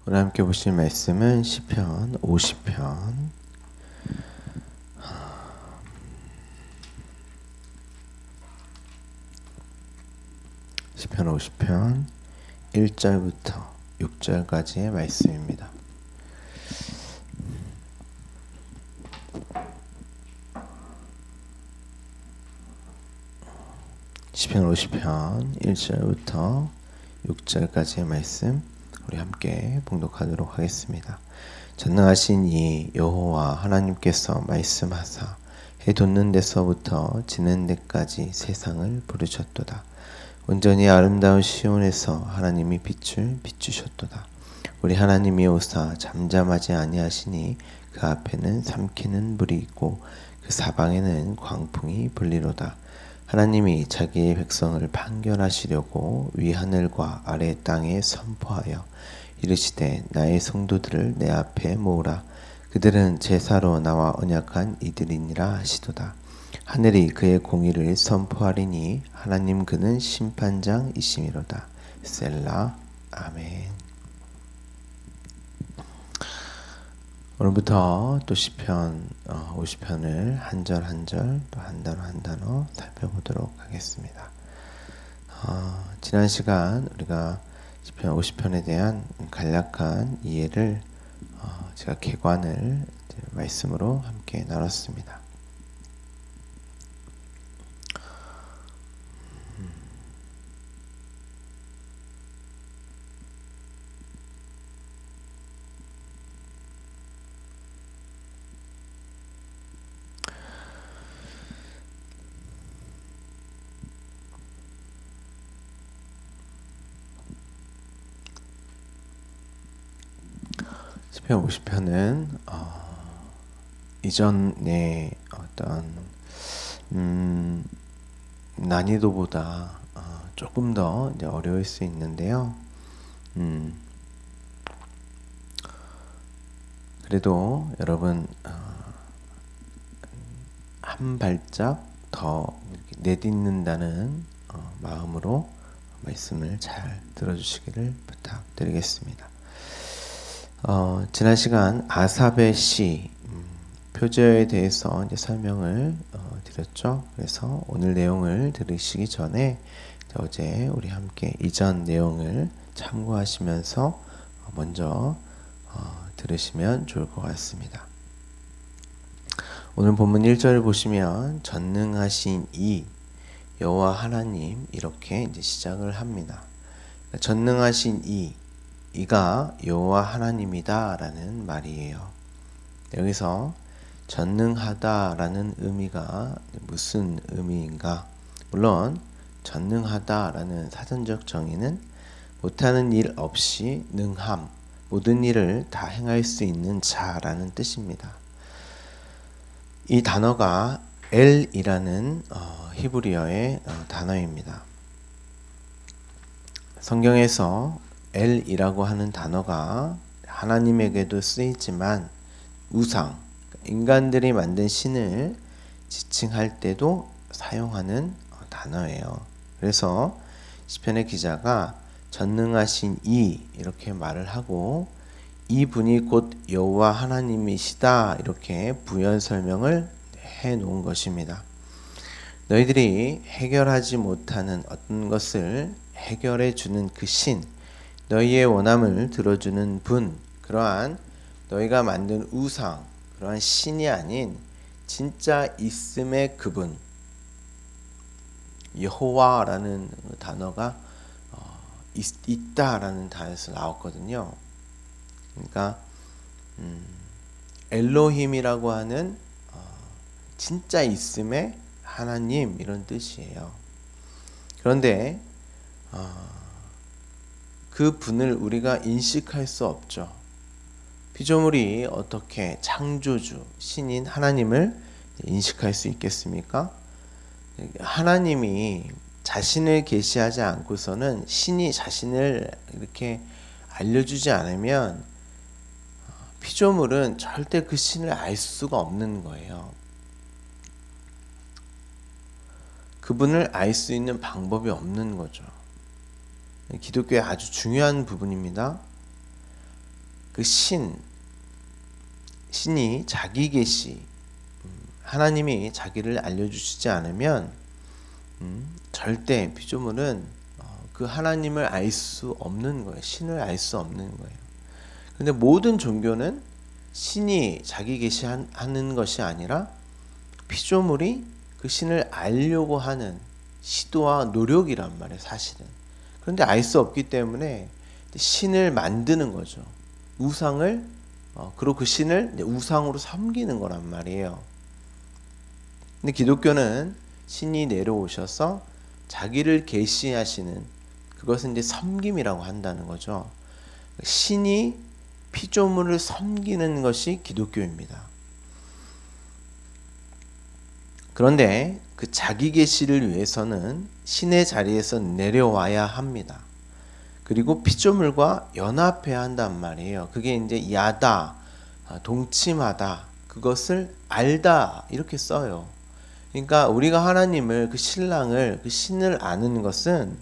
오늘 함께 보실 말씀은 시편 50편 시편 50편 1절부터 6절까지의 말씀입니다. 시편 50편 1절부터 6절까지의 말씀 우리 함께 봉독하도록 하겠습니다. 전능하신 이 여호와 하나님께서 말씀하사 해 돋는 데서부터 지는 데까지 세상을 부르셨도다. 온전히 아름다운 시온에서 하나님이 빛을 비추셨도다. 우리 하나님이 오사 잠잠하지 아니하시니 그 앞에는 삼키는 불이 있고 그 사방에는 광풍이 불리로다. 하나님이 자기의 백성을 판결하시려고 위 하늘과 아래 땅에 선포하여 이르시되 나의 성도들을 내 앞에 모으라. 그들은 제사로 나와 언약한 이들이니라 하시도다. 하늘이 그의 공의를 선포하리니 하나님 그는 심판장이시미로다. 셀라. 아멘. 오늘부터 또 시편 50편을 한 절 한 절 또 한 단어 한 단어 살펴보도록 하겠습니다. 지난 시간 우리가 시편 50편에 대한 간략한 이해를 제가 개관을 말씀으로 함께 나눴습니다. 시편 50편은 이전의 어떤 난이도보다 조금 더 이제 어려울 수 있는데요. 그래도 여러분 한 발짝 더 내딛는다는 마음으로 말씀을 잘 들어주시기를 부탁드리겠습니다. 지난 시간 아삽의 시 표제에 대해서 이제 설명을 드렸죠. 그래서 오늘 내용을 들으시기 전에 어제 우리 함께 이전 내용을 참고하시면서 먼저 들으시면 좋을 것 같습니다. 오늘 본문 1절을 보시면 전능하신 이 여호와 하나님 이렇게 이제 시작을 합니다. 전능하신 이가 여호와 하나님이다라는 말이에요. 여기서 전능하다라는 의미가 무슨 의미인가? 물론 전능하다라는 사전적 정의는 못하는 일 없이 능함, 모든 일을 다 행할 수 있는 자라는 뜻입니다. 이 단어가 엘이라는 히브리어의 단어입니다. 성경에서 엘이라고 하는 단어가 하나님에게도 쓰이지만 우상, 인간들이 만든 신을 지칭할 때도 사용하는 단어예요. 그래서 시편의 기자가 전능하신 이 이렇게 말을 하고 이분이 곧 여호와 하나님이시다 이렇게 부연 설명을 해 놓은 것입니다. 너희들이 해결하지 못하는 어떤 것을 해결해 주는 그 신, 너희의 원함을 들어주는 분, 그러한 너희가 만든 우상, 그러한 신이 아닌 진짜 있음의 그분, 여호와라는 단어가 있다라는 단어에서 나왔거든요. 그러니까 엘로힘이라고 하는 진짜 있음의 하나님 이런 뜻이에요. 그런데 그 분을 우리가 인식할 수 없죠. 피조물이 어떻게 창조주, 신인 하나님을 인식할 수 있겠습니까? 하나님이 자신을 계시하지 않고서는 신이 자신을 이렇게 알려주지 않으면 피조물은 절대 그 신을 알 수가 없는 거예요. 그분을 알 수 있는 방법이 없는 거죠. 기독교의 아주 중요한 부분입니다. 그 신이 자기 계시, 하나님이 자기를 알려주시지 않으면 절대 피조물은 그 하나님을 알 수 없는 거예요. 신을 알 수 없는 거예요. 근데 모든 종교는 신이 자기 계시하는 것이 아니라 피조물이 그 신을 알려고 하는 시도와 노력이란 말이에요, 사실은. 그런데 알 수 없기 때문에 신을 만드는 거죠. 우상을 그리고 그 신을 우상으로 섬기는 거란 말이에요. 근데 기독교는 신이 내려오셔서 자기를 계시하시는 그것은 이제 섬김이라고 한다는 거죠. 신이 피조물을 섬기는 것이 기독교입니다. 그런데 그 자기 계시를 위해서는 신의 자리에서 내려와야 합니다. 그리고 피조물과 연합해야 한단 말이에요. 그게 이제 야다, 동침하다, 그것을 알다 이렇게 써요. 그러니까 우리가 하나님을 그 신랑을 그 신을 아는 것은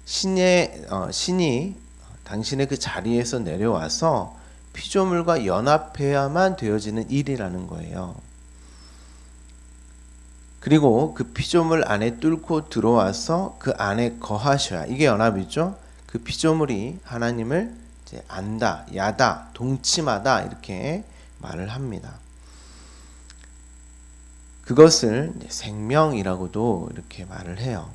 신이 당신의 그 자리에서 내려와서 피조물과 연합해야만 되어지는 일이라는 거예요. 그리고 그 피조물 안에 뚫고 들어와서 그 안에 거하셔야, 이게 연합이죠. 그 피조물이 하나님을 이제 안다, 야다, 동침하다 이렇게 말을 합니다. 그것을 생명이라고도 이렇게 말을 해요.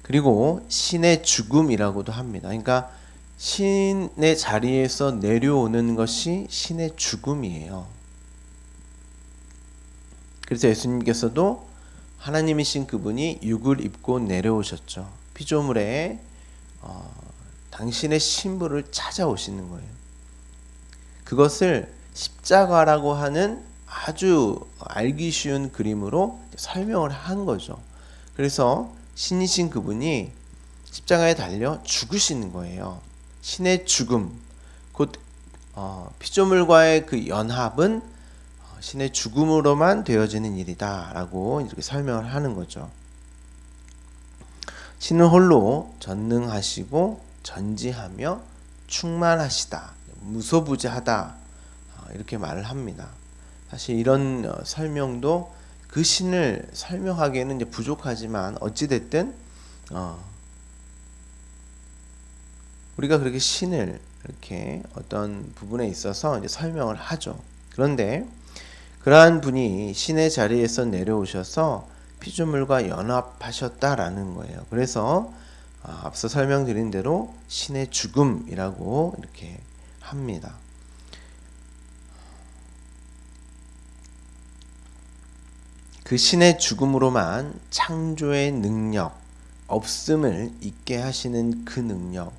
그리고 신의 죽음이라고도 합니다. 그러니까 신의 자리에서 내려오는 것이 신의 죽음이에요. 그래서 예수님께서도 하나님이신 그분이 육을 입고 내려오셨죠. 피조물에 당신의 신부를 찾아오시는 거예요. 그것을 십자가라고 하는 아주 알기 쉬운 그림으로 설명을 한 거죠. 그래서 신이신 그분이 십자가에 달려 죽으시는 거예요. 신의 죽음, 곧 피조물과의 그 연합은 신의 죽음으로만 되어지는 일이다 라고 이렇게 설명을 하는 거죠. 신은 홀로 전능하시고 전지하며 충만하시다, 무소부재하다 이렇게 말을 합니다. 사실 이런 설명도 그 신을 설명하기에는 이제 부족하지만 어찌됐든 우리가 그렇게 신을 이렇게 어떤 부분에 있어서 이제 설명을 하죠. 그런데 그러한 분이 신의 자리에서 내려오셔서 피조물과 연합하셨다라는 거예요. 그래서 앞서 설명드린 대로 신의 죽음이라고 이렇게 합니다. 그 신의 죽음으로만 창조의 능력, 없음을 있게 하시는 그 능력,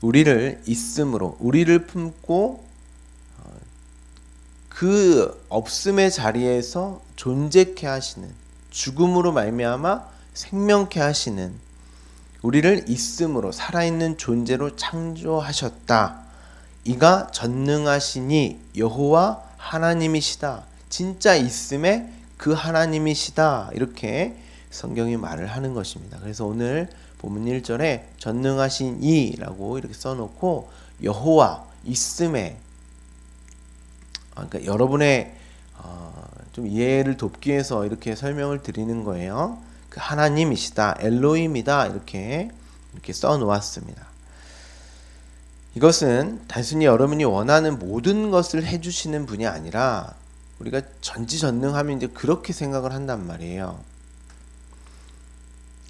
우리를 있음으로, 우리를 품고 그 없음의 자리에서 존재케 하시는, 죽음으로 말미암아 생명케 하시는, 우리를 있음으로 살아있는 존재로 창조하셨다. 이가 전능하시니 여호와 하나님이시다. 진짜 있음에 그 하나님이시다. 이렇게 성경이 말을 하는 것입니다. 그래서 오늘 본문 1절에 전능하신 이라고 이렇게 써놓고 여호와 있음에, 그러니까 여러분의 좀 이해를 돕기 위해서 이렇게 설명을 드리는 거예요. 그 하나님이시다, 엘로힘이다 이렇게 써놓았습니다. 이것은 단순히 여러분이 원하는 모든 것을 해주시는 분이 아니라 우리가 전지전능하면 이제 그렇게 생각을 한단 말이에요.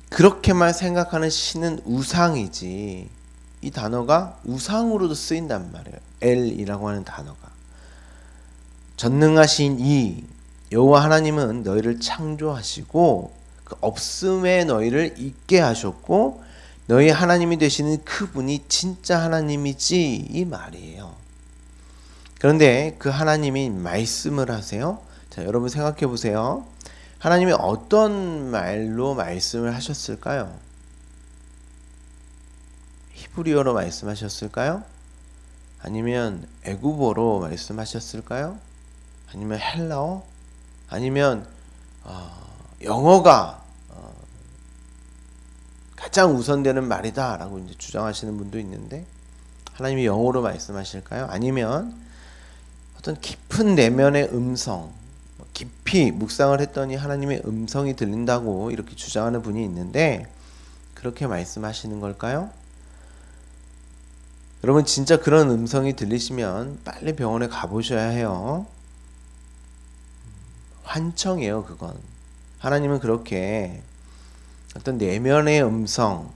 그렇게만 생각하는 신은 우상이지, 이 단어가 우상으로도 쓰인단 말이에요. 엘이라고 하는 단어가. 전능하신 이 여호와 하나님은 너희를 창조하시고 그 없음에 너희를 있게 하셨고 너희 하나님이 되시는 그분이 진짜 하나님이지, 이 말이에요. 그런데 그 하나님이 말씀을 하세요. 자, 여러분 생각해 보세요. 하나님이 어떤 말로 말씀을 하셨을까요? 히브리어로 말씀하셨을까요? 아니면 애국어로 말씀하셨을까요? 아니면 헬라어? 아니면 영어가 가장 우선되는 말이다라고 이제 주장하시는 분도 있는데, 하나님이 영어로 말씀하실까요? 아니면 어떤 깊은 내면의 음성, 깊이 묵상을 했더니 하나님의 음성이 들린다고 이렇게 주장하는 분이 있는데, 그렇게 말씀하시는 걸까요? 여러분, 진짜 그런 음성이 들리시면 빨리 병원에 가보셔야 해요. 환청이에요, 그건. 하나님은 그렇게 어떤 내면의 음성,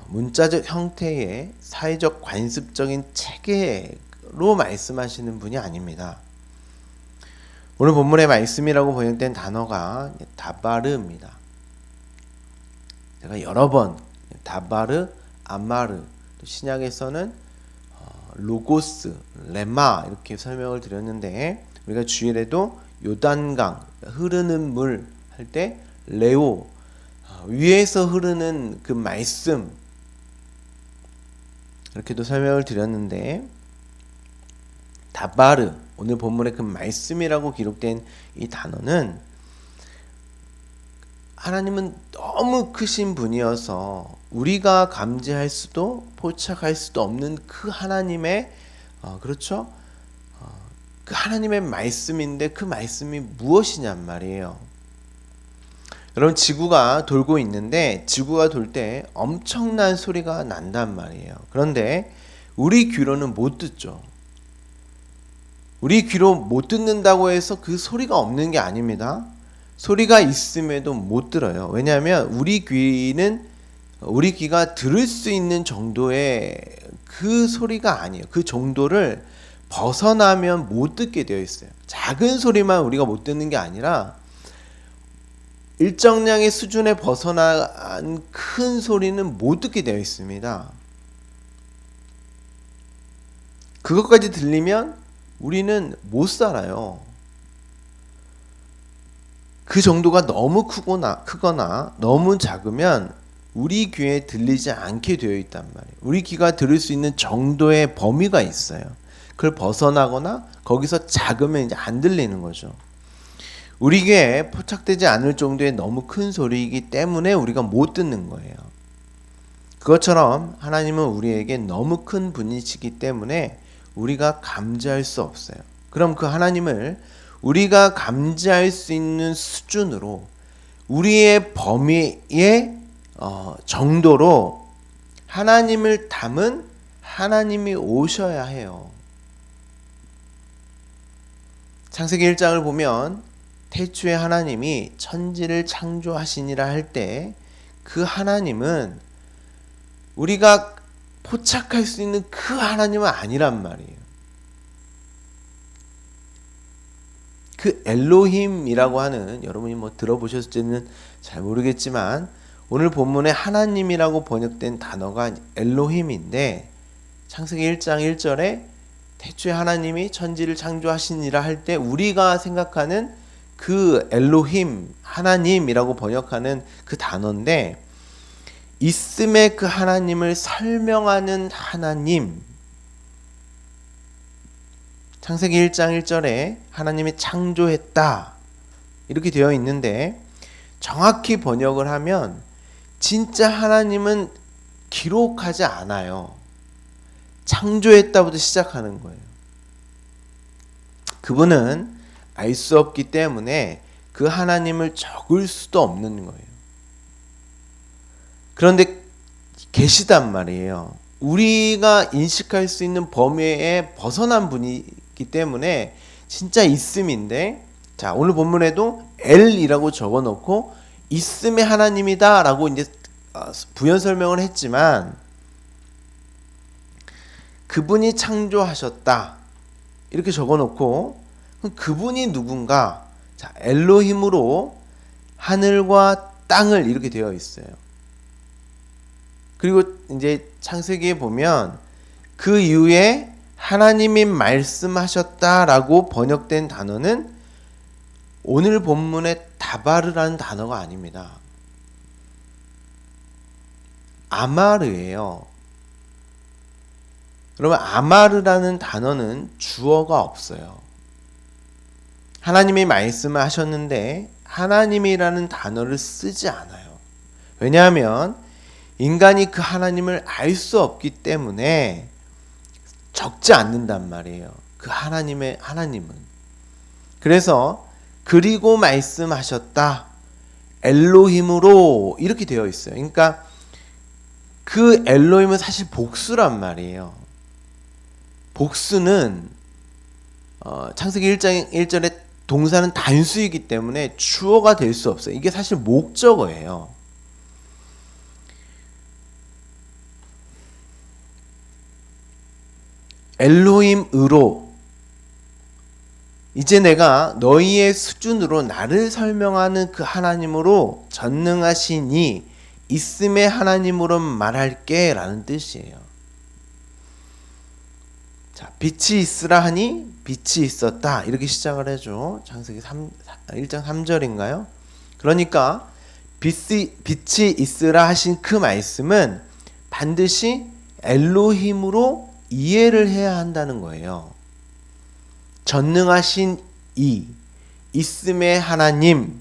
문자적 형태의 사회적 관습적인 체계로 말씀하시는 분이 아닙니다. 오늘 본문의 말씀이라고 번역된 단어가 다바르입니다. 제가 여러 번 다바르, 아마르, 신약에서는 로고스, 레마 이렇게 설명을 드렸는데, 우리가 주일에도 요단강, 흐르는 물 할 때 레오, 위에서 흐르는 그 말씀, 이렇게도 설명을 드렸는데, 다바르, 오늘 본문의 그 말씀이라고 기록된 이 단어는 하나님은 너무 크신 분이어서 우리가 감지할 수도 포착할 수도 없는 그 하나님의 그렇죠? 그 하나님의 말씀인데, 그 말씀이 무엇이냔 말이에요. 여러분, 지구가 돌고 있는데 지구가 돌 때 엄청난 소리가 난단 말이에요. 그런데 우리 귀로는 못 듣죠. 우리 귀로 못 듣는다고 해서 그 소리가 없는 게 아닙니다. 소리가 있음에도 못 들어요. 왜냐하면 우리 귀가 들을 수 있는 정도의 그 소리가 아니에요. 그 정도를 벗어나면 못 듣게 되어 있어요. 작은 소리만 우리가 못 듣는 게 아니라 일정량의 수준에 벗어난 큰 소리는 못 듣게 되어 있습니다. 그것까지 들리면 우리는 못 살아요. 그 정도가 너무 크거나 너무 작으면 우리 귀에 들리지 않게 되어 있단 말이에요. 우리 귀가 들을 수 있는 정도의 범위가 있어요. 그걸 벗어나거나 거기서 작으면 이제 안 들리는 거죠. 우리 귀에 포착되지 않을 정도의 너무 큰 소리이기 때문에 우리가 못 듣는 거예요. 그것처럼 하나님은 우리에게 너무 큰 분이시기 때문에 우리가 감지할 수 없어요. 그럼 그 하나님을 우리가 감지할 수 있는 수준으로, 우리의 범위의 정도로 하나님을 담은 하나님이 오셔야 해요. 창세기 1장을 보면 태초에 하나님이 천지를 창조하시니라 할 때 그 하나님은 우리가 포착할 수 있는 그 하나님은 아니란 말이에요. 그 엘로힘이라고 하는, 여러분이 뭐 들어보셨을지는 잘 모르겠지만 오늘 본문에 하나님이라고 번역된 단어가 엘로힘인데, 창세기 1장 1절에 태초에 하나님이 천지를 창조하시니라 할 때 우리가 생각하는 그 엘로힘, 하나님이라고 번역하는 그 단어인데, 있음의 그 하나님을 설명하는 하나님. 창세기 1장 1절에 하나님이 창조했다 이렇게 되어 있는데, 정확히 번역을 하면 진짜 하나님은 기록하지 않아요. 창조했다부터 시작하는 거예요. 그분은 알 수 없기 때문에 그 하나님을 적을 수도 없는 거예요. 그런데 계시단 말이에요. 우리가 인식할 수 있는 범위에 벗어난 분이기 때문에 진짜 있음인데, 자, 오늘 본문에도 엘이라고 적어놓고 있음의 하나님이다라고 이제 부연 설명을 했지만, 그분이 창조하셨다 이렇게 적어놓고, 그분이 누군가? 자, 엘로힘으로 하늘과 땅을 이렇게 되어 있어요. 그리고 이제 창세기에 보면 그 이후에 하나님이 말씀하셨다라고 번역된 단어는 오늘 본문의 다바르라는 단어가 아닙니다. 아마르예요. 그러면 아마르라는 단어는 주어가 없어요. 하나님이 말씀을 하셨는데 하나님이라는 단어를 쓰지 않아요. 왜냐하면 인간이 그 하나님을 알 수 없기 때문에 적지 않는단 말이에요. 그 하나님은. 그래서 그리고 말씀하셨다. 엘로힘으로 이렇게 되어 있어요. 그러니까 그 엘로힘은 사실 복수란 말이에요. 복수는 창세기 1장 1절에 동사는 단수이기 때문에 주어가 될 수 없어요. 이게 사실 목적어예요. 엘로힘으로 이제 내가 너희의 수준으로 나를 설명하는 그 하나님으로 전능하시니 있음의 하나님으로 말할게 라는 뜻이에요. 자, 빛이 있으라 하니 빛이 있었다 이렇게 시작을 해줘. 창세기 1장 3절인가요? 그러니까 빛이 있으라 하신 그 말씀은 반드시 엘로힘으로 이해를 해야 한다는 거예요. 전능하신 있음의 하나님으로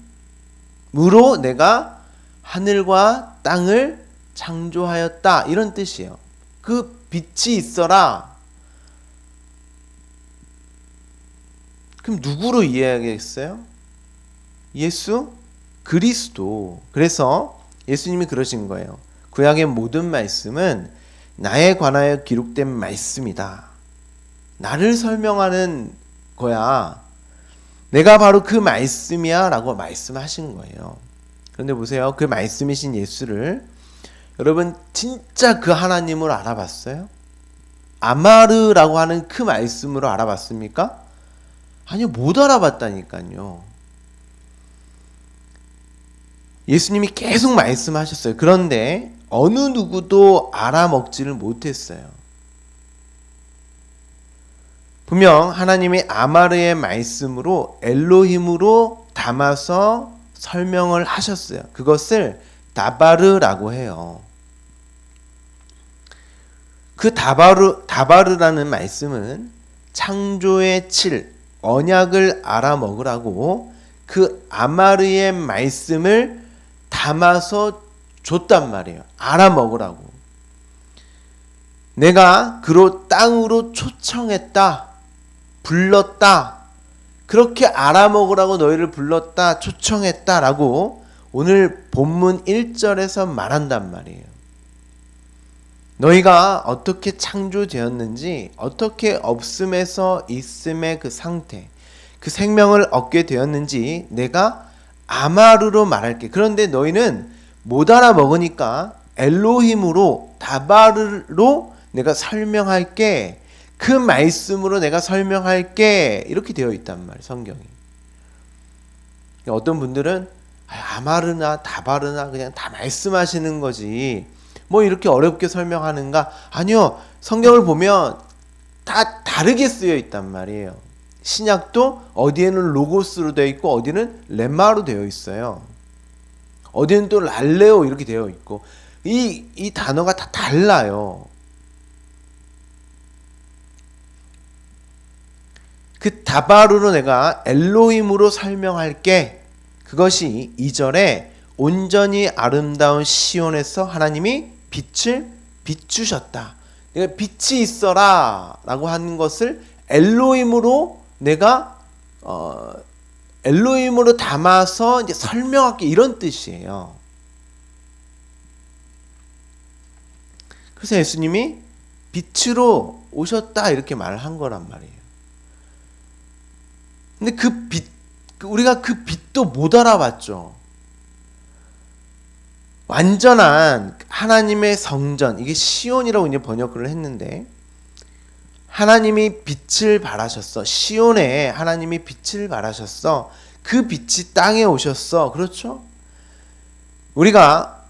내가 하늘과 땅을 창조하였다 이런 뜻이에요. 그 빛이 있어라. 그럼 누구로 이해하겠어요? 예수 그리스도. 그래서 예수님이 그러신 거예요. 구약의 모든 말씀은 나에 관하여 기록된 말씀이다. 나를 설명하는 거야. 내가 바로 그 말씀이야 라고 말씀하신 거예요. 그런데 보세요. 그 말씀이신 예수를 여러분 진짜 그 하나님을 알아봤어요? 아마르라고 하는 그 말씀으로 알아봤습니까? 아니요, 못 알아봤다니까요. 예수님이 계속 말씀하셨어요. 그런데 어느 누구도 알아먹지를 못했어요. 분명 하나님이 아마르의 말씀으로 엘로힘으로 담아서 설명을 하셨어요. 그것을 다바르라고 해요. 그 다바르라는 말씀은 창조의 7, 언약을 알아먹으라고 그 아마르의 말씀을 담아서 줬단 말이에요. 알아먹으라고. 내가 그로 땅으로 초청했다. 불렀다. 그렇게 알아먹으라고 너희를 불렀다. 초청했다라고 오늘 본문 1절에서 말한단 말이에요. 너희가 어떻게 창조되었는지, 어떻게 없음에서 있음의 그 상태, 그 생명을 얻게 되었는지 내가 아마르로 말할게. 그런데 너희는 못 알아먹으니까 엘로힘으로 다바르로 내가 설명할게. 그 말씀으로 내가 설명할게. 이렇게 되어 있단 말이에요. 성경이. 어떤 분들은 아마르나 다바르나 그냥 다 말씀하시는 거지. 뭐 이렇게 어렵게 설명하는가? 아니요. 성경을 보면 다 다르게 쓰여 있단 말이에요. 신약도 어디에는 로고스로 되어 있고 어디는 렘마로 되어 있어요. 어디는 또 랄레오 이렇게 되어 있고 이 단어가 다 달라요. 그 다바르로 내가 엘로힘으로 설명할게. 그것이 2절에 온전히 아름다운 시온에서 하나님이 빛을 비추셨다. 내가 빛이 있어라 라고 하는 것을 엘로힘으로 내가 엘로힘으로 담아서 이제 설명할게 이런 뜻이에요. 그래서 예수님이 빛으로 오셨다 이렇게 말을 한 거란 말이에요. 근데 그 빛, 우리가 그 빛도 못 알아봤죠. 완전한 하나님의 성전, 이게 시온이라고 이제 번역을 했는데 하나님이 빛을 발하셨어. 시온에 하나님이 빛을 발하셨어. 그 빛이 땅에 오셨어. 그렇죠? 우리가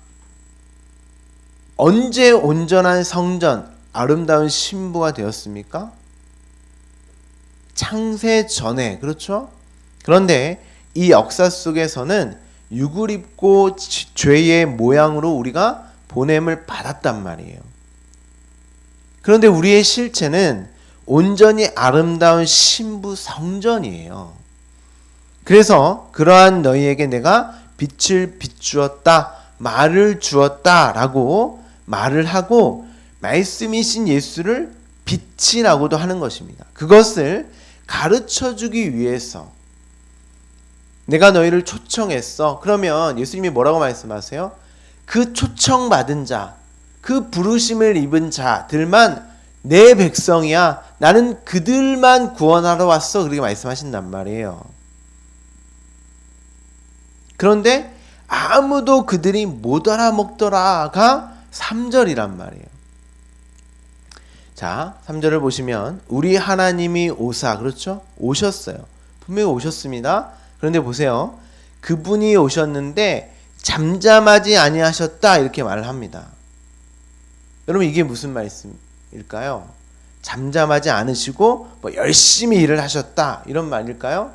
언제 온전한 성전, 아름다운 신부가 되었습니까? 창세 전에. 그렇죠? 그런데 이 역사 속에서는 육을 입고 죄의 모양으로 우리가 보냄을 받았단 말이에요. 그런데 우리의 실체는 온전히 아름다운 신부 성전이에요. 그래서 그러한 너희에게 내가 빛을 비추었다. 말을 주었다라고 말을 하고 말씀이신 예수를 빛이라고도 하는 것입니다. 그것을 가르쳐주기 위해서 내가 너희를 초청했어. 그러면 예수님이 뭐라고 말씀하세요? 그 초청받은 자, 그 부르심을 입은 자들만 내 백성이야. 나는 그들만 구원하러 왔어. 그렇게 말씀하신단 말이에요. 그런데 아무도 그들이 못 알아먹더라가 3절이란 말이에요. 자, 3절을 보시면 우리 하나님이 오사, 그렇죠? 오셨어요. 분명히 오셨습니다. 그런데 보세요. 그분이 오셨는데 잠잠하지 아니하셨다 이렇게 말을 합니다. 여러분 이게 무슨 말씀일까요? 잠잠하지 않으시고 뭐 열심히 일을 하셨다 이런 말일까요?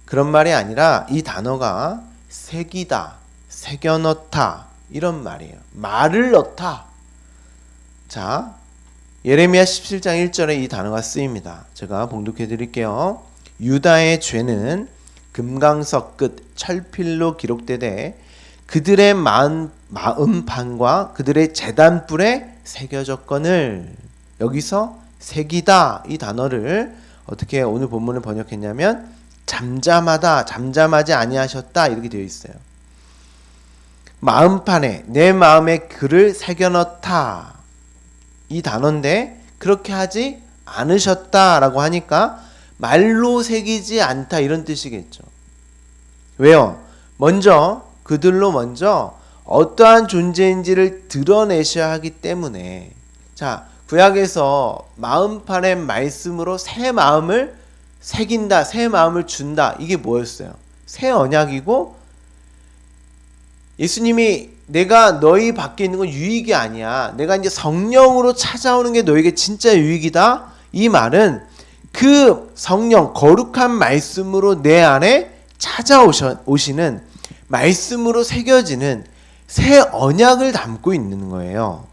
그런 말이 아니라 이 단어가 새기다, 새겨넣다 이런 말이에요. 말을 넣다. 자, 예레미야 17장 1절에 이 단어가 쓰입니다. 제가 봉독해 드릴게요. 유다의 죄는 금강석 끝 철필로 기록되되 그들의 마음판과 그들의 제단뿔에 새겨졌거늘. 여기서 새기다 이 단어를 어떻게 오늘 본문을 번역했냐면 잠잠하다, 잠잠하지 아니하셨다 이렇게 되어 있어요. 마음판에 내 마음에 글을 새겨넣다 이 단어인데 그렇게 하지 않으셨다라고 하니까 말로 새기지 않다 이런 뜻이겠죠. 왜요? 그들로 먼저 어떠한 존재인지를 드러내셔야 하기 때문에. 자, 구약에서 마음판의 말씀으로 새 마음을 새긴다, 새 마음을 준다. 이게 뭐였어요? 새 언약이고 예수님이 내가 너희 밖에 있는 건 유익이 아니야. 내가 이제 성령으로 찾아오는 게 너에게 진짜 유익이다. 이 말은 그 성령 거룩한 말씀으로 내 안에 찾아오시는 말씀으로 새겨지는 새 언약을 담고 있는 거예요.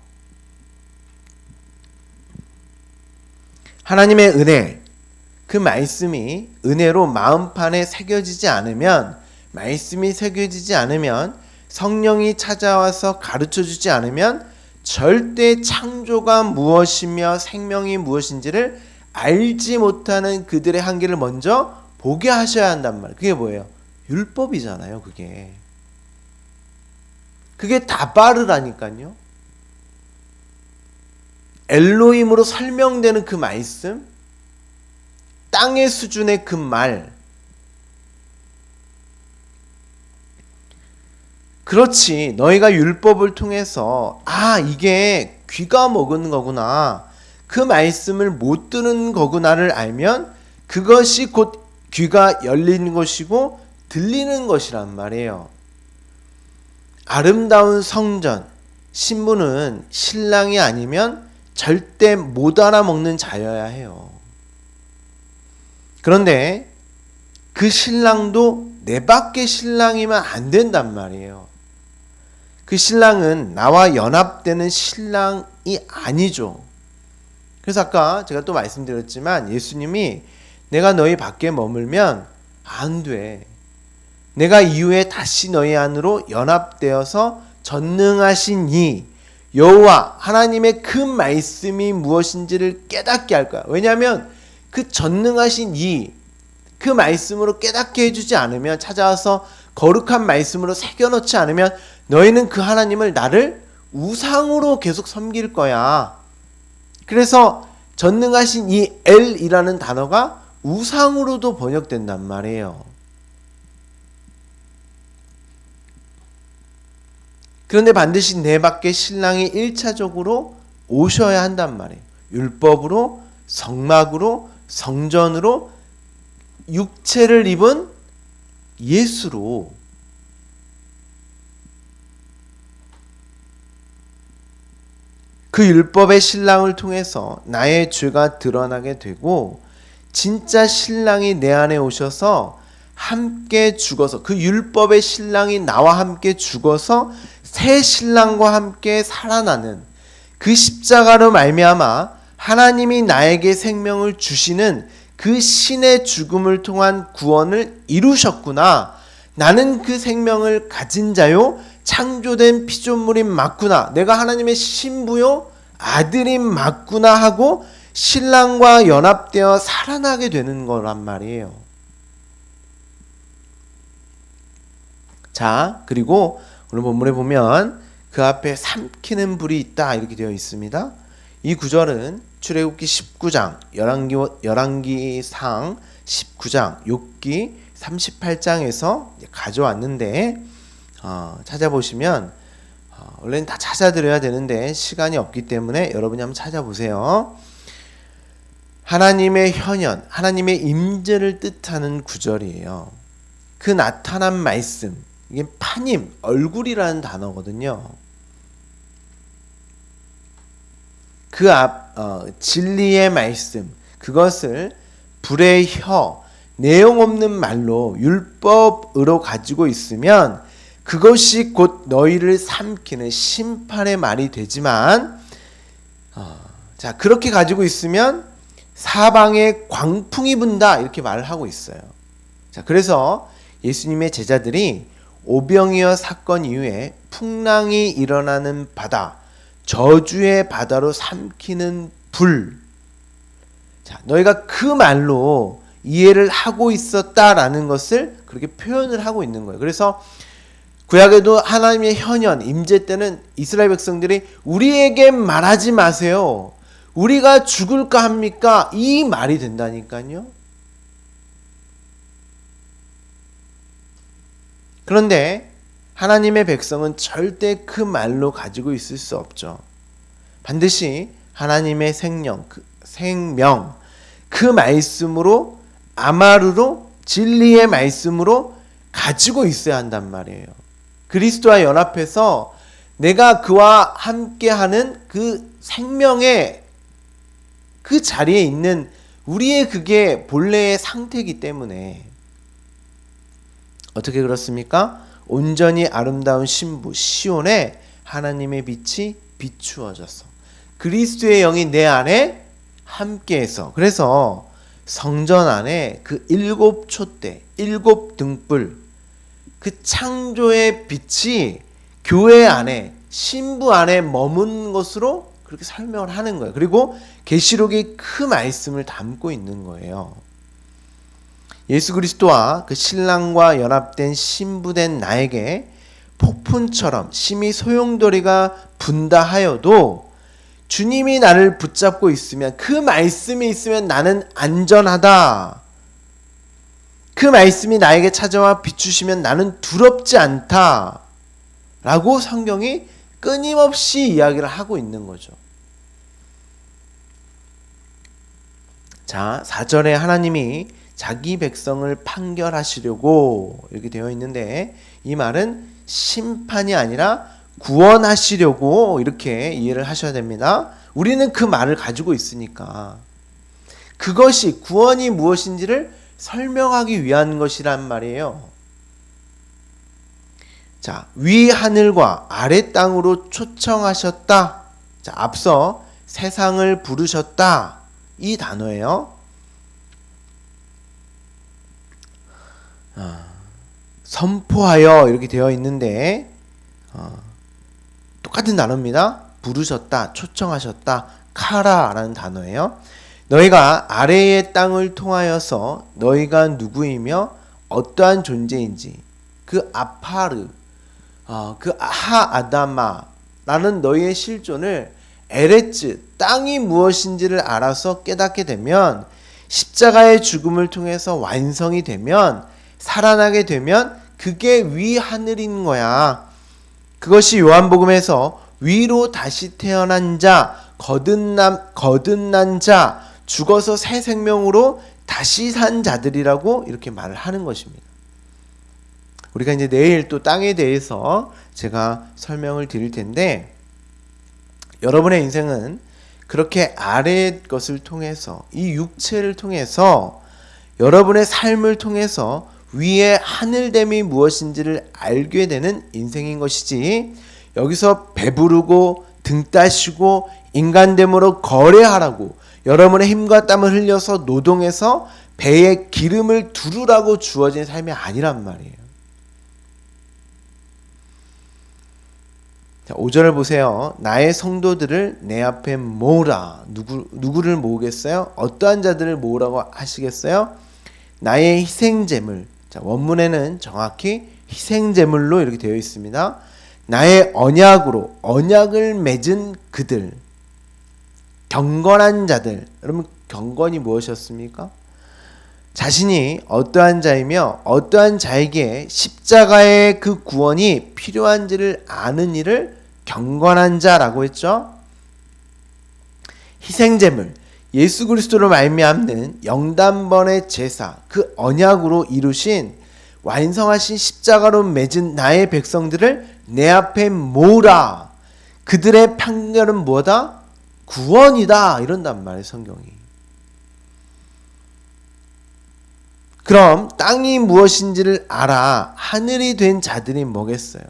하나님의 은혜, 그 말씀이 은혜로 마음판에 새겨지지 않으면, 말씀이 새겨지지 않으면, 성령이 찾아와서 가르쳐주지 않으면 절대 창조가 무엇이며 생명이 무엇인지를 알지 못하는 그들의 한계를 먼저 보게 하셔야 한단 말이에요. 그게 뭐예요? 율법이잖아요. 그게 다바르라니까요. 엘로힘으로 설명되는 그 말씀, 땅의 수준의 그 말. 그렇지, 너희가 율법을 통해서 이게 귀가 먹은 거구나, 그 말씀을 못 듣는 거구나를 알면 그것이 곧 귀가 열리는 것이고 들리는 것이란 말이에요. 아름다운 성전, 신부는 신랑이 아니면 절대 못 알아먹는 자여야 해요. 그런데 그 신랑도 내 밖의 신랑이면 안 된단 말이에요. 그 신랑은 나와 연합되는 신랑이 아니죠. 그래서 아까 제가 또 말씀드렸지만 예수님이 내가 너희 밖에 머물면 안 돼. 내가 이후에 다시 너희 안으로 연합되어서 전능하신 이 여호와 하나님의 그 말씀이 무엇인지를 깨닫게 할 거야. 왜냐하면 그 전능하신 그 말씀으로 깨닫게 해주지 않으면, 찾아와서 거룩한 말씀으로 새겨놓지 않으면 너희는 그 하나님을 나를 우상으로 계속 섬길 거야. 그래서 전능하신 이 엘이라는 단어가 우상으로도 번역된단 말이에요. 그런데 반드시 내 밖에 신랑이 1차적으로 오셔야 한단 말이에요. 율법으로, 성막으로, 성전으로, 육체를 입은 예수로. 그 율법의 신랑을 통해서 나의 죄가 드러나게 되고 진짜 신랑이 내 안에 오셔서 함께 죽어서, 그 율법의 신랑이 나와 함께 죽어서 새 신랑과 함께 살아나는 그 십자가로 말미암아 하나님이 나에게 생명을 주시는 그 신의 죽음을 통한 구원을 이루셨구나. 나는 그 생명을 가진 자요, 창조된 피조물인 맞구나, 내가 하나님의 신부요 아들인 맞구나 하고 신랑과 연합되어 살아나게 되는 거란 말이에요. 자, 그리고 오늘 본문에 보면 그 앞에 삼키는 불이 있다 이렇게 되어 있습니다. 이 구절은 출애굽기 19장, 열왕기상 19장, 욥기 38장에서 가져왔는데 찾아보시면 원래는 다 찾아드려야 되는데 시간이 없기 때문에 여러분이 한번 찾아보세요. 하나님의 현현, 하나님의 임재를 뜻하는 구절이에요. 그 나타난 말씀, 이게 파님, 얼굴이라는 단어거든요. 그 진리의 말씀, 그것을 불의 혀, 내용 없는 말로 율법으로 가지고 있으면 그것이 곧 너희를 삼키는 심판의 말이 되지만, 자, 그렇게 가지고 있으면 사방에 광풍이 분다 이렇게 말을 하고 있어요. 자, 그래서 예수님의 제자들이 오병이어 사건 이후에 풍랑이 일어나는 바다, 저주의 바다로 삼키는 불, 자, 너희가 그 말로 이해를 하고 있었다라는 것을 그렇게 표현을 하고 있는 거예요. 그래서 구약에도 하나님의 현현, 임재 때는 이스라엘 백성들이 우리에게 말하지 마세요, 우리가 죽을까 합니까? 이 말이 된다니까요. 그런데 하나님의 백성은 절대 그 말로 가지고 있을 수 없죠. 반드시 하나님의 생명, 그 말씀으로, 아마르로, 진리의 말씀으로 가지고 있어야 한단 말이에요. 그리스도와 연합해서 내가 그와 함께하는 그 생명의 그 자리에 있는 우리의 그게 본래의 상태이기 때문에 어떻게 그렇습니까? 온전히 아름다운 신부 시온에 하나님의 빛이 비추어져서 그리스도의 영이 내 안에 함께해서, 그래서 성전 안에 그 7 촛대, 7 등불, 그 창조의 빛이 교회 안에, 신부 안에 머문 것으로 그렇게 설명을 하는 거예요. 그리고 계시록이 그 말씀을 담고 있는 거예요. 예수 그리스도와 그 신랑과 연합된 신부된 나에게 폭풍처럼 심히 소용돌이가 분다 하여도 주님이 나를 붙잡고 있으면, 그 말씀이 있으면 나는 안전하다, 그 말씀이 나에게 찾아와 비추시면 나는 두렵지 않다 라고 성경이 끊임없이 이야기를 하고 있는 거죠. 자, 4절에 하나님이 자기 백성을 판결하시려고 이렇게 되어 있는데, 이 말은 심판이 아니라 구원하시려고 이렇게 이해를 하셔야 됩니다. 우리는 그 말을 가지고 있으니까 그것이 구원이 무엇인지를 설명하기 위한 것이란 말이에요. 자, 위 하늘과 아래 땅으로 초청하셨다. 자, 앞서 세상을 부르셨다, 이 단어예요. 선포하여 이렇게 되어 있는데 똑같은 단어입니다. 부르셨다, 초청하셨다, 카라라는 단어예요. 너희가 아래의 땅을 통하여서 너희가 누구이며 어떠한 존재인지, 그 아파르, 그 하아다마라는 너희의 실존을 에레츠, 땅이 무엇인지를 알아서 깨닫게 되면, 십자가의 죽음을 통해서 완성이 되면, 살아나게 되면 그게 위 하늘인 거야. 그것이 요한복음에서 위로 다시 태어난 자, 거듭난 자, 죽어서 새 생명으로 다시 산 자들이라고 이렇게 말을 하는 것입니다. 우리가 이제 내일 또 땅에 대해서 제가 설명을 드릴 텐데, 여러분의 인생은 그렇게 아래의 것을 통해서, 이 육체를 통해서, 여러분의 삶을 통해서 위의 하늘됨이 무엇인지를 알게 되는 인생인 것이지, 여기서 배부르고 등 따시고 인간됨으로 거래하라고, 여러분의 힘과 땀을 흘려서 노동해서 배에 기름을 두르라고 주어진 삶이 아니란 말이에요. 자, 5절을 보세요. 나의 성도들을 내 앞에 모으라. 누구를 모으겠어요? 어떠한 자들을 모으라고 하시겠어요? 나의 희생제물. 자, 원문에는 정확히 희생제물로 이렇게 되어 있습니다. 나의 언약으로 언약을 맺은 그들, 경건한 자들. 여러분, 경건이 무엇이었습니까? 자신이 어떠한 자이며 어떠한 자에게 십자가의 그 구원이 필요한지를 아는 이를 경건한 자라고 했죠. 희생제물, 예수 그리스도로 말미암는 영단번의 제사, 그 언약으로 이루신 완성하신 십자가로 맺은 나의 백성들을 내 앞에 모으라. 그들의 판결은 뭐다? 구원이다. 이런단 말이에요, 성경이. 그럼 땅이 무엇인지를 알아 하늘이 된 자들이 뭐겠어요?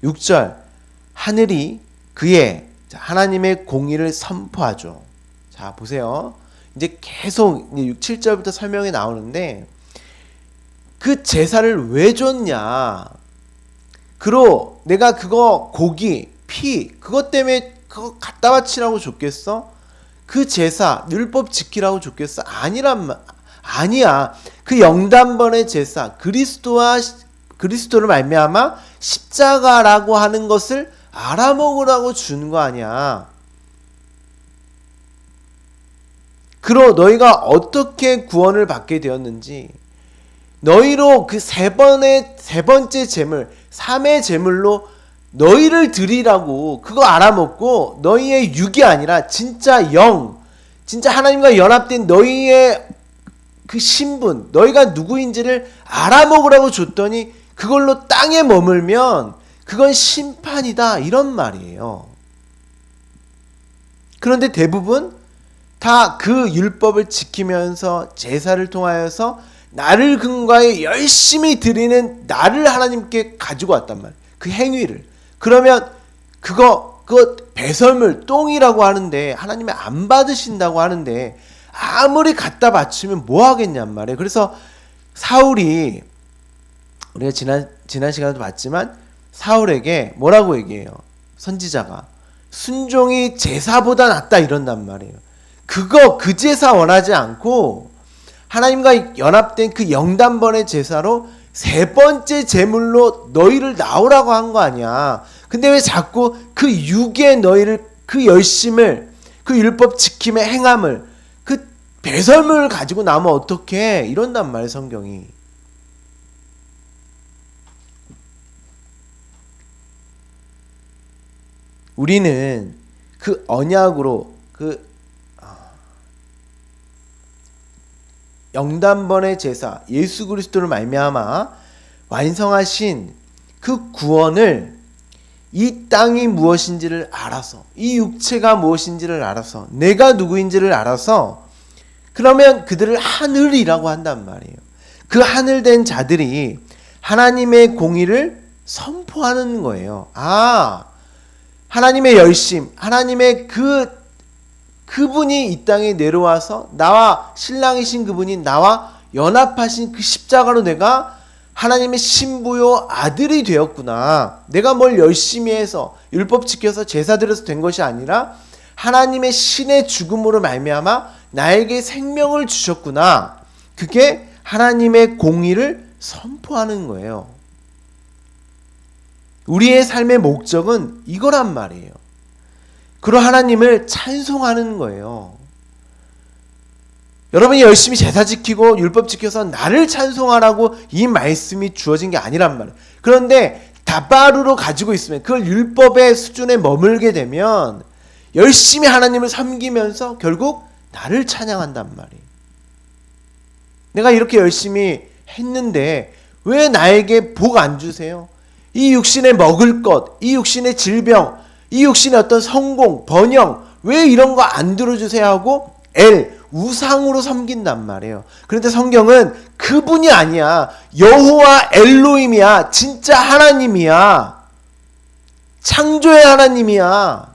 6절, 하늘이 그의 하나님의 공의를 선포하죠. 자, 보세요. 이제 계속 7절부터 설명이 나오는데 그 제사를 왜 줬냐? 그로 내가 그거 고기, 피 그것 때문에 그거 갖다 바치라고 줬겠어? 그 제사 율법 지키라고 줬겠어? 아니야. 그 영단번의 제사 그리스도를 말미암아 십자가라고 하는 것을 알아먹으라고 주는 거 아니야. 그로 너희가 어떻게 구원을 받게 되었는지, 너희로 그 세 번째 제물, 3의 제물로 너희를 드리라고 그거 알아먹고 너희의 육이 아니라 진짜 영, 진짜 하나님과 연합된 너희의 그 신분, 너희가 누구인지를 알아먹으라고 줬더니 그걸로 땅에 머물면 그건 심판이다, 이런 말이에요. 그런데 대부분 다 그 율법을 지키면서 제사를 통하여서 나를 근거하여 열심히 드리는 나를 하나님께 가지고 왔단 말이에요. 그 행위를. 그러면 그거 배설물, 똥이라고 하는데 하나님이 안 받으신다고 하는데 아무리 갖다 바치면 뭐 하겠냔 말이에요. 그래서 사울이, 우리가 지난 시간에도 봤지만 사울에게 뭐라고 얘기해요? 선지자가 순종이 제사보다 낫다 이런단 말이에요. 그 제사 원하지 않고 하나님과 연합된 그 영단번의 제사로 세 번째 제물로 너희를 나오라고 한 거 아니야. 근데 왜 자꾸 그 육의 너희를, 그 열심을, 그 율법 지킴의 행함을, 그 배설물을 가지고 나면 어떡해? 이런단 말이에요, 성경이. 우리는 그 언약으로 그 영단번의 제사 예수 그리스도를 말미암아 완성하신 그 구원을 이 땅이 무엇인지를 알아서, 이 육체가 무엇인지를 알아서, 내가 누구인지를 알아서, 그러면 그들을 하늘이라고 한단 말이에요. 그 하늘된 자들이 하나님의 공의를 선포하는 거예요. 하나님의 열심, 하나님의 그분이 이 땅에 내려와서 나와 신랑이신 그분이 나와 연합하신 그 십자가로 내가 하나님의 신부요 아들이 되었구나. 내가 뭘 열심히 해서 율법 지켜서 제사 드려서 된 것이 아니라 하나님의 신의 죽음으로 말미암아 나에게 생명을 주셨구나. 그게 하나님의 공의를 선포하는 거예요. 우리의 삶의 목적은 이거란 말이에요. 그리고 하나님을 찬송하는 거예요. 여러분이 열심히 제사 지키고 율법 지켜서 나를 찬송하라고 이 말씀이 주어진 게 아니란 말이에요. 그런데 다바루로 가지고 있으면, 그걸 율법의 수준에 머물게 되면 열심히 하나님을 섬기면서 결국 나를 찬양한단 말이에요. 내가 이렇게 열심히 했는데 왜 나에게 복 안 주세요? 이 육신에 먹을 것, 이 육신의 질병, 이 육신의 어떤 성공, 번영, 왜 이런 거 안 들어주세요 하고 우상으로 섬긴단 말이에요. 그런데 성경은 그분이 아니야. 여호와 엘로힘이야. 진짜 하나님이야. 창조의 하나님이야.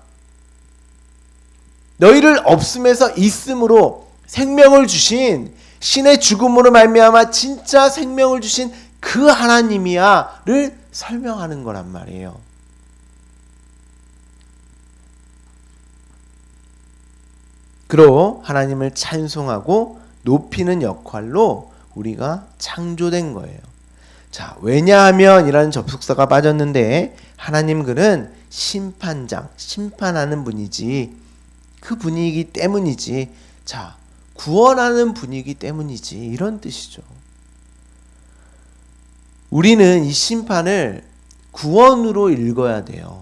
너희를 없음에서 있음으로 생명을 주신, 신의 죽음으로 말미암아 진짜 생명을 주신 그 하나님이야를 설명하는 거란 말이에요. 그로 하나님을 찬송하고 높이는 역할로 우리가 창조된 거예요. 자, 왜냐하면 이라는 접속사가 빠졌는데 하나님 글은 심판장, 심판하는 분이지, 그 분이기 때문이지, 자, 구원하는 분이기 때문이지, 이런 뜻이죠. 우리는 이 심판을 구원으로 읽어야 돼요.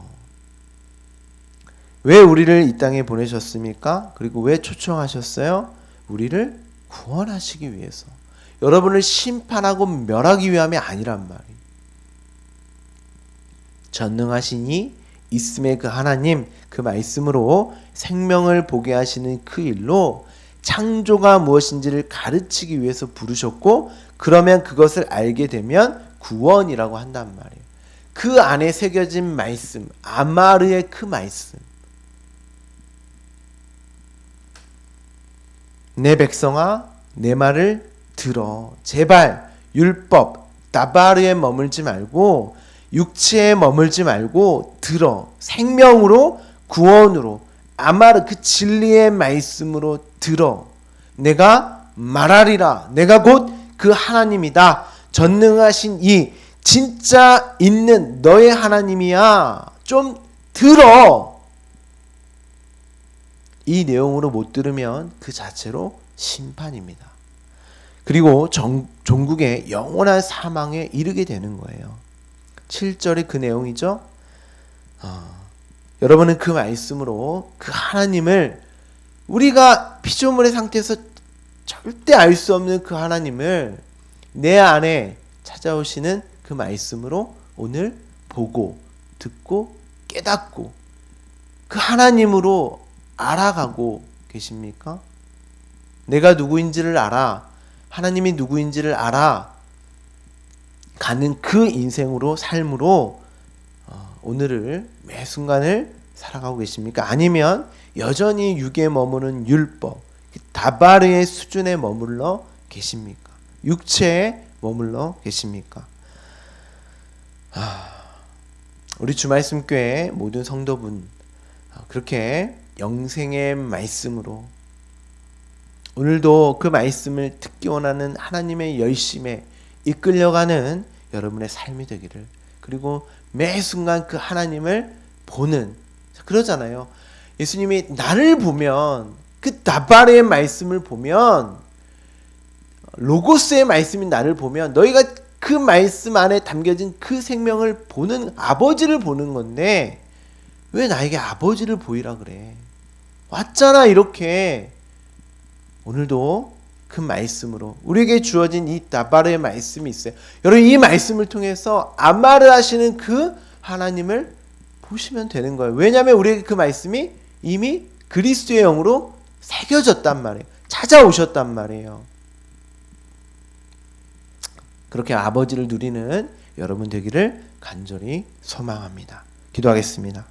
왜 우리를 이 땅에 보내셨습니까? 그리고 왜 초청하셨어요? 우리를 구원하시기 위해서. 여러분을 심판하고 멸하기 위함이 아니란 말이에요. 전능하시니 있음의 그 하나님, 그 말씀으로 생명을 보게 하시는 그 일로 창조가 무엇인지를 가르치기 위해서 부르셨고, 그러면 그것을 알게 되면 구원이라고 한단 말이에요. 그 안에 새겨진 말씀, 아마르의 그 말씀. 내 백성아, 내 말을 들어. 제발 율법, 다바르에 머물지 말고, 육체에 머물지 말고 들어. 생명으로, 구원으로, 아마르 그 진리의 말씀으로 들어. 내가 말하리라. 내가 곧 그 하나님이다. 전능하신 이 진짜 있는 너의 하나님이야. 좀 들어. 이 내용으로 못 들으면 그 자체로 심판입니다. 그리고 종국의 영원한 사망에 이르게 되는 거예요. 7절의 그 내용이죠. 여러분은 그 말씀으로 그 하나님을, 우리가 피조물의 상태에서 절대 알 수 없는 그 하나님을 내 안에 찾아오시는 그 말씀으로 오늘 보고 듣고 깨닫고 그 하나님으로 알아가고 계십니까? 내가 누구인지를 알아, 하나님이 누구인지를 알아 가는 그 인생으로, 삶으로 오늘을 매 순간을 살아가고 계십니까? 아니면 여전히 육에 머무는 율법, 다바르의 수준에 머물러 계십니까? 육체에 머물러 계십니까? 우리 주말씀교회 모든 성도분, 그렇게 영생의 말씀으로 오늘도 그 말씀을 듣기 원하는 하나님의 열심에 이끌려가는 여러분의 삶이 되기를, 그리고 매 순간 그 하나님을 보는, 그러잖아요. 예수님이 나를 보면, 그 다바르의 말씀을 보면, 로고스의 말씀이 나를 보면, 너희가 그 말씀 안에 담겨진 그 생명을 보는, 아버지를 보는 건데 왜 나에게 아버지를 보이라 그래? 왔잖아. 이렇게 오늘도 그 말씀으로 우리에게 주어진 이 다바르의 말씀이 있어요. 여러분, 이 말씀을 통해서 아마르 하시는 그 하나님을 보시면 되는 거예요. 왜냐하면 우리에게 그 말씀이 이미 그리스도의 영으로 새겨졌단 말이에요. 찾아오셨단 말이에요. 그렇게 아버지를 누리는 여러분 되기를 간절히 소망합니다. 기도하겠습니다.